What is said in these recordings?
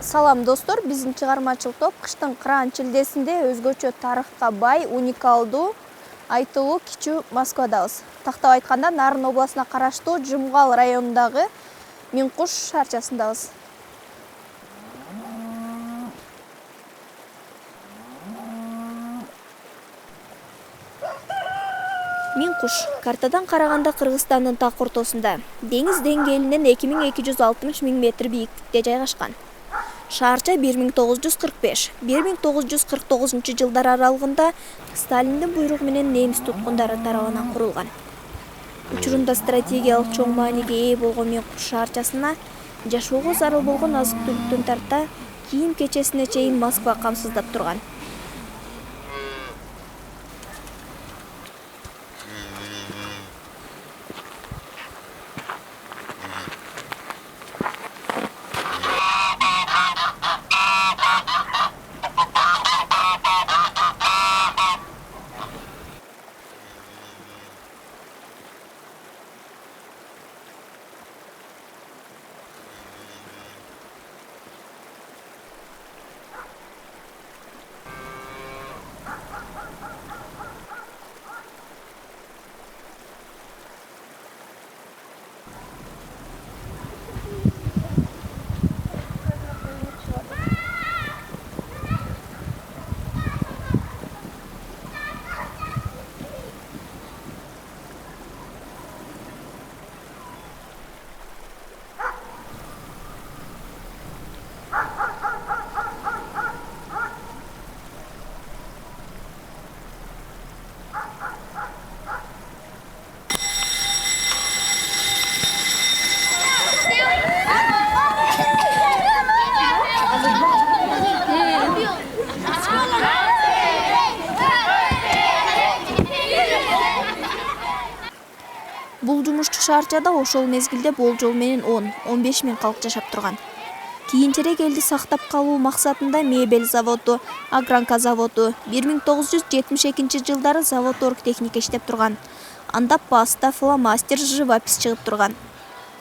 Салам достор, биздин чыгармачылык топ кыштын кыраан чилдесинде өзгөчө тарыхка бай, уникалдуу, айтылуу кичүү Москвадабыз. Тактап айтканда, Нарын областына караштуу Жумгал районундагы Миңкуш шаарчасындабыз. Миңкуш картадан караганда Кыргызстандын так ортосунда, деңиз деңгээлинен 2260 миң метр бийиктикте жайгашкан. Шаарча 1945-1949 жылдар аралыгында Сталиндин буйругу менен немис туткундары тарабынан курулган. Учурунда стратегиялык чоң мааниге ээ болгон Миңкуш шаарчасына жашоого зарыл болгон азык-түлүктөн тарта кийим-кечесине чейин Москва камсыздап турган. Бул жумушчу шаарчада ошол мезгилде болжол менен 10-15 миң калк жашап турган. Кийинчерээк элди сактап калуу максатында мебель заводу, огранка заводу, 1972 жылдары завод оргтехника иштеп турган. Анда паста, фломастер, живопись чыгып турган.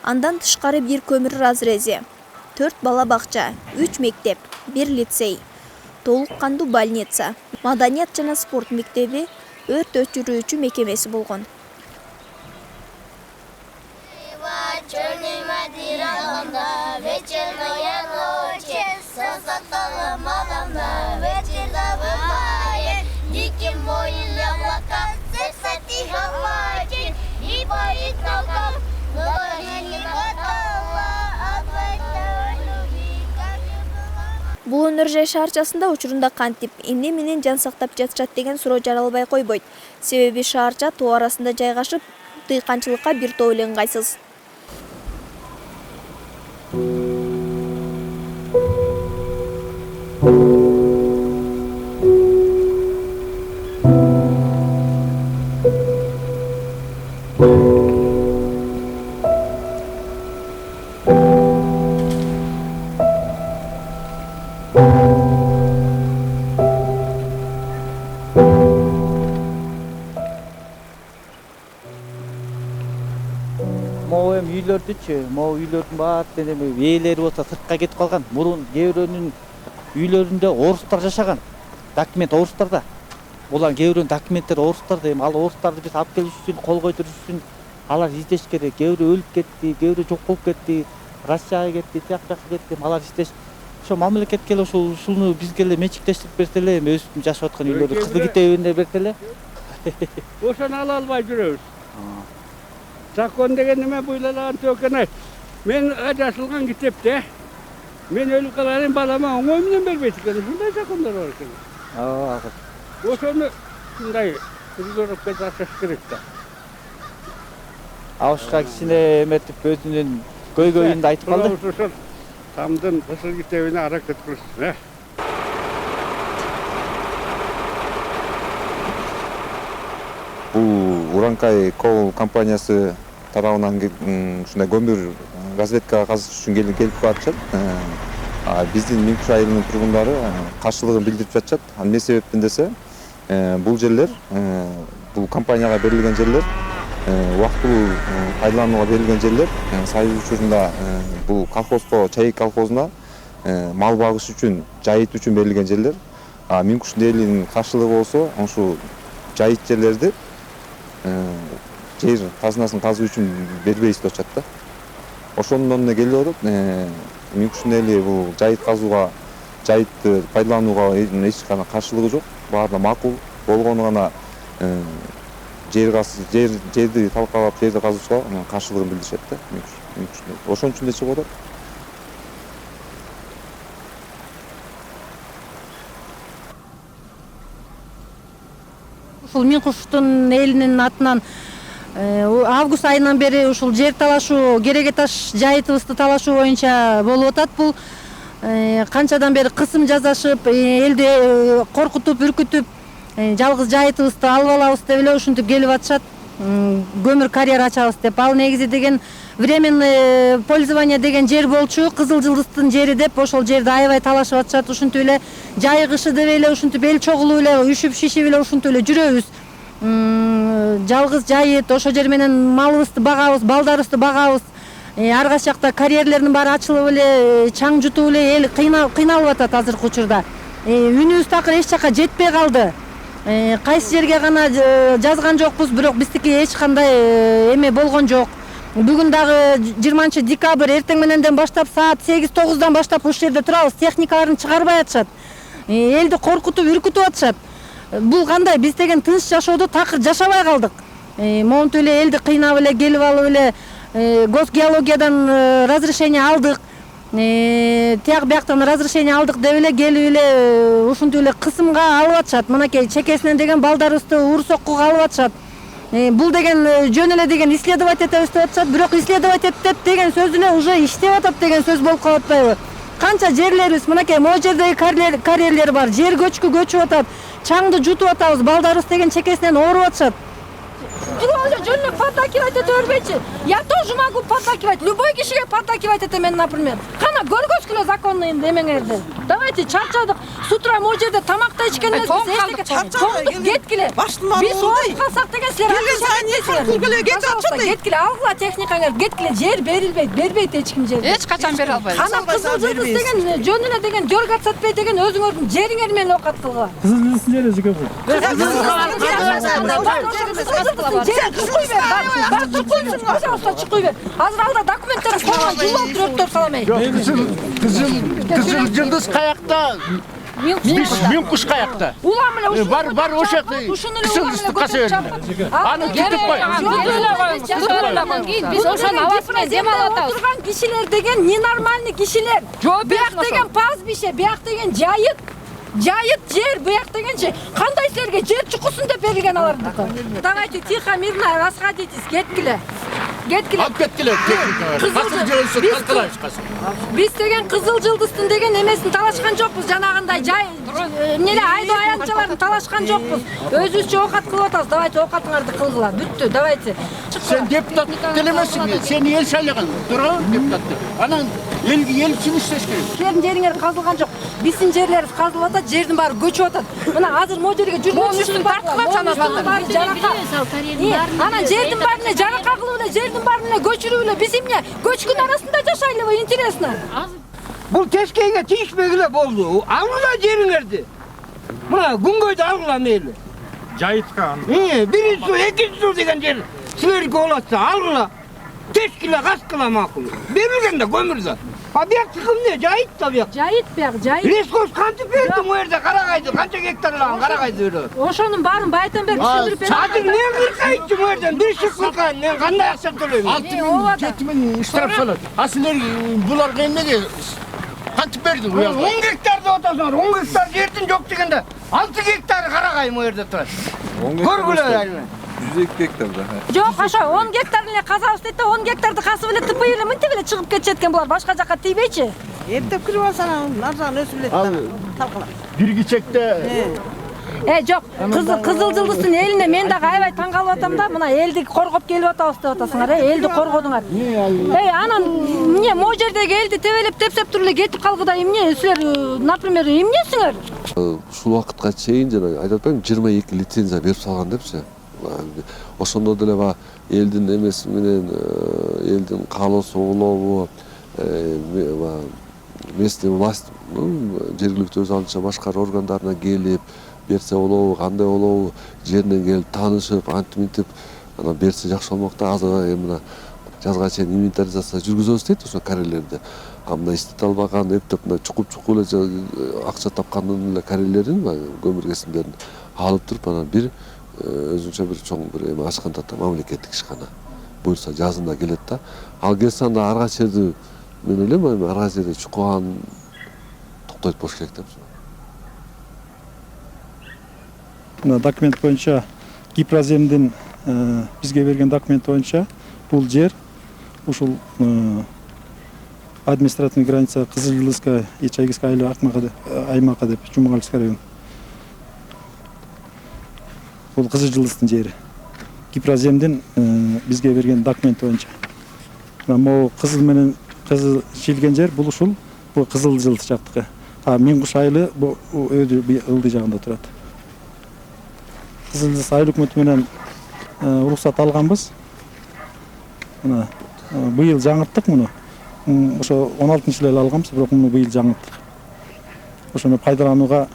Андан тышкары бир көмүр разрезе, 4 бала бакча, 3 мектеп, 1 лицей, толук кандуу больница, маданият жана спорт мектеби, өрт өчүрүүчү мекемеси болгон. Бул өнөр жай шаарчасында учурунда кантип, эмне менен жан сактап жатышат деген суроо жаралбай койбойт. Себеби шаарча тоо арасында жайгашып, дыйканчылыкка бир топ эле ыңгайсыз. Могу эми үйлөрдүчү, могу үйлөрдүн баардыгы эми ээлери болсо сыртка кетип калган. Мурун кээ бирөөнүн үйлөрүндө орустар жашаган. Документ орустарда. Булар кээ бирөөнүн документтери орустарда. Эми ал орустарды биз алып келиш үчүн, кол койдуруш үчүн алар издеш керек. Кээ бирөө өлүп кетти, кээ бирөө жок болуп кетти, Россияга кетти, жакка кетти. Алар издеш. Ошо мамлекетке эле ушуну бизге эле менчиктештирип берсе эле, эми өзүбүздүн жашап аткан үйлөрдү Кызылкитебине берсе эле. Ошону ала албай жүрөбүз. Закон деген неме буйлалган төкөн. Мен ажасылган китепте мен өлүп калайын балама оңой менен бербейт экен. Ушундай закондор бар экен. Ошону мындай өзгөрүп кетиш керек да. Абышка кичине эметип өзүнүн көйгөйүн айтып калды. Ошол тамдын Кызылкитебине аракет кылсын. Бул Уранкай Кол компаниясы тарабынан ушундай көмүр разведкага казыш үчүн келип атышат. Биздин Миңкуш айылынын тургундары каршылыгын билдирип жатышат. Эмне себептен десе, бул жерлер, бул компанияга берилген жерлер, убактылуу пайдаланууга берилген жерлер Союз учурунда бул колхозго, Чайык колхозуна мал багыш үчүн, жайыт үчүн берилген жерлер. Минкуш элинин каршылыгы болсо, ошол жайыт жерлерди жер казынасын казуу үчүн бербейбиз деп атат да. Ошондон эле келип атат. Минкуш эли бул жайыт казууга, жайытты пайдаланууга эч кандай каршылыгы жок. Баары макул болгону гана жерди талкалап, жерди казуусуга каршылыгын билдиришет да. Ошон үчүн эле чыгып атат. Ушул Минкуштун элинин атынан август айынан бери ушул жер талашуу, Кереге таш жайытыбызды талашуу боюнча болуп атат. Бул канчадан бери кысым жасашып, элди коркутуп, үркүтүп, жалгыз жайытыбызды алып алабыз деп эле ушинтип келип атышат. Көмүр карьер ачабыз деп. Ал негизи деген временный пользование деген жер болчу, Кызыл Жылдыздын жери деп ошол жерди аябай талашып атышат. Ушинтип эле жай кышы деп эле ушинтип эл чогулуп эле үшүп шишип эле ушинтип эле жүрөбүз. Жалгыз жайыт, ошол жер менен малыбызды багабыз, балдарыбызды багабыз. Ар кайсы жакта карьерлердин баары ачылып эле, чаң жутуп эле эл кыйналып атат азыркы учурда. Үнүбүз такыр эч жака жетпей калды. Кайсы жерге гана жазган жокпуз, бирок биздики эч кандай эме болгон жок. Бүгүн дагы 20 декабрь эртең мененден баштап саат 8-9дан баштап ушул жерде турабыз. Техникаларын чыгарбай атышат. Элди коркутуп, үркүтүп атышат. Бул кандай? Биз деген тынч жашоодо такыр жашабай калдык. Монтип эле элди кыйнап эле келип алып эле госгеологиядан разрешение алдык. Тияк бияктан разрешение алдык деп эле келип эле ушинтип эле кысымга алып атышат. Мынакей чекесинен деген балдарыбызды урсоккуга алып атышат. Бул деген жөн эле деген исследовать этебиз деп атышат. Бирок исследовать этет деген сөзүнө уже иштеп атат деген сөз болуп калып атпайбы? Канча жерлерибиз мынакей могу жердеги карьерлер бар. Жер көчүп атат. Чаңды жутуп атабыз. Балдарыбыз деген чекесинен ооруп атышат. Жөн поддакивать ете бербейчи. Я тоже могу поддакивать. Любой кишиге поддакивать этемен, например. Кана көргөзгүлө законный эмеңерди. Давайте чарчадык. С утра могу жерде тамакта ичкенбиз. Тоңдук кеткиле. Биз ооруп калсак деген силер кеткиле. Алгыла техникаңарды кеткиле. Жер бербейт эч ким жер. Эч качан бере албайбыз. Кана Кызыл Жылдыз деген жөн эле деген жол катсатпай деген өзүңөрдүн жериңер менен окат кылгыла. Кызыл Жылдыздын жери жеке бул. Азыр алда документтер коюлган, жулуп өттөр саламай. Кызыл Жылдыз каякта? Минкуш каякта? Улам эле бар ошол жакта. Кызыл Жылдызды каса берди. Аны күтүп кой. Биз ошону абасы менен дем алып атабыз. Турган кишилер деген ненормальный кишилер. Бияк деген пастбище, бияк деген жайыт. Жайыт жер, буяк дегенчи кандай силерге жер чукусун деп берилген алардыкы. Давайте тихо, мирно расходитесь, кеткиле. Алып кеткиле. Кызыл Жылдызды талкалайбыз касы. Биз деген Кызыл Жылдыздын деген эмесин талашкан жокпуз, жанагындай жай эмнеле айдоо аянтчаларын талашкан жокпуз. Өзүбүзчө оокат кылып атабыз. Давайте оокатыңарды кылгыла. Бүттү, давайте. Сен депутат делемесиң, сени эл шайлаган. Тура депутатты. Анан эл үчүн иштеш керек. Силердин жериңер казылган жок. Биздин жерлерибиз казылып атат, жердин баары көчүп атат. Мына азыр могу жерге жүргөн тартылат санаатында. Анан жердин баарына жарака кылып эле, жердин баарына көчүрүп эле биз эмне көчкүн арасында жашайлыбы, интересно. Бул тескейге тийишпегиле болду. Алгыла жериңерди. Мына күнгөйдү алгыла мейли. Жайытка. Биринчи суу, экинчи суу деген жер силерге болот атса алгыла. Тескиле каскыла макул. Берилген да көмүрдө. Бияк чыкым эмне? Жайыт да бияк. Жайыт бияк, жайыт. Лескос кантип берди бу жерде карагайды? Канча гектарлаган карагайды берди? Ошонун баарын байдан бери түшүндүрүп берди. Азыр мен кыркайчы бу жерден бир шык кыркайм. Мен кандай акча төлөйм? 6.000 штраф салат. А силер буларга эмнеге кантип берди бу жакта? 10 гектарды отосуңар. 10 гектар жердин жок дегенде 6 гектар карагай бу жерде турат. Көргүлө. 102 гектарда. Жок, ошо 10 гектарын эле казабыз дейт да 10 гектарды касып эле тыпый эле мынтип эле чыгып кетишет экен булар. Башка жакка тийбейчи. Эптеп кирип алсаң, наржагын өсүп элет талкалап. Бир кичекте Жок, Кызыл Жылдыздын элине мен дагы аябай таң калып атам да, мына элди коргоп келип атабыз деп атасыңар, элди коргодуңар. Анан эмне могу жердеги элди тебелеп тепсеп туруп эле кетип калгыда эмне силер, например, эмнесиңер? Ушул убакытка чейин жана айтып атпаймынбы 22 лицензия берип салган депчи. Ошондо деле элдин эмеси менен элдин каалоосу улообу местный власть жергиликтүү өз алдынча башкаруу органдарына келип берсе болобу, кандай болобу, жеринен келип таанышып, антип мынтип анан берсе жакшы болмок да. Азыр мына жазга чейин инвентаризация жүргүзөбүз дейт ошо карелерди. А мына иштете албаган, эптеп мына чукуп эле акча тапкандын эле карелерин, көмүр кесимдерин алып туруп анан бир өзүнчө бир чоң бир эме ачканда мамлекеттик ишкана буюрса жазында келет да. Ал келсе анда ар кайсы жерди мен ойлойм, ар кайсы жерде чуккан токтойт болуш керек деп. Мына документ боюнча Гипроземдин бизге берген документ боюнча бул жер ушул административный граница Кызылжылыская и Чайгиская аймакы деп Жумагальский район. Бул Кызылжылыстын жери. Гипроземдин бизге берген документ боюнча. Могу кызыл менен кызыл шилген жер бул ушул Кызылжылыс жактыкы. А Миңкуш айылы бул өйдү ылдый жагында турат. Кызылжылыс айыл өкмөтү менен уруксат алганбыз. Мына быйыл жаңырттык муну. Ошо 16-жылы алганбыз, бирок муну быйыл жаңырттык. Ошону пайдаланууга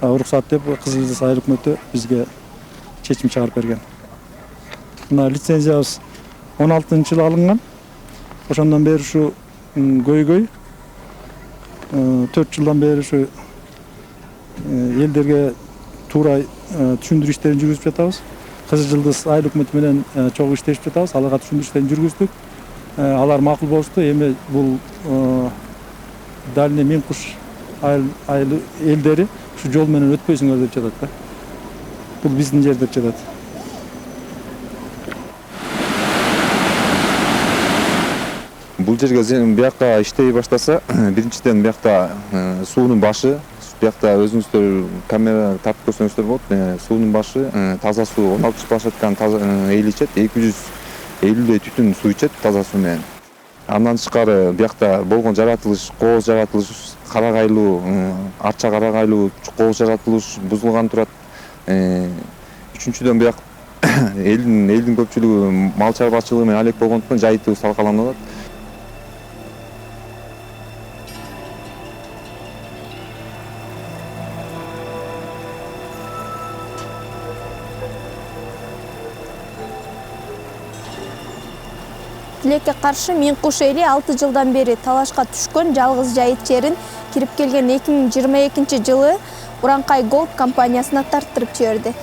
уруксат деп Кызылжылыс айыл өкмөтү бизге чечим чыгарып берген. Мына лицензиябыз 16-жылы алынган. Ошондон бери ушу көйгөй 4 жылдан бери ушу элдерге туура түшүндүрүү иштерин жүргүзүп жатабыз. Кызылжылыс айыл өкмөтү менен чогуу иштешип жатабыз. Аларга түшүндүрүү иштерин жүргүздүк. Алар макул болушту. Эми бул дальний Миңкуш айыл элдери ушу жол менен өтпөйсүңөр деп жатат да. Бул биздин жер деп жатат. Бул жерге биякка иштей баштаса, биринчиден биякта суунун башы, биякта өзүңүздөр камера тартып көрсөңүздөр болот. Суунун башы таза суу 16 площадканы эл ичет, 250 түтүн суу ичет таза суу менен. Андан тышкары биякта болгон жаратылыш, кооз жаратылыш, карагайлуу, арча карагайлуу, кооз жаратылыш бузулган турат. Үчүнчүдөн бияк элдин көпчүлүгү мал чарбачылыгы менен алек болгондуктан жайытуу салкаланып атат. Тилекке каршы Миңкуш эли 6 жылдан бери талашка түшкөн жалгыз жайыт жерин кирип келген 2022 жылы Уранкай Голд компаниясына тарттырып жиберди.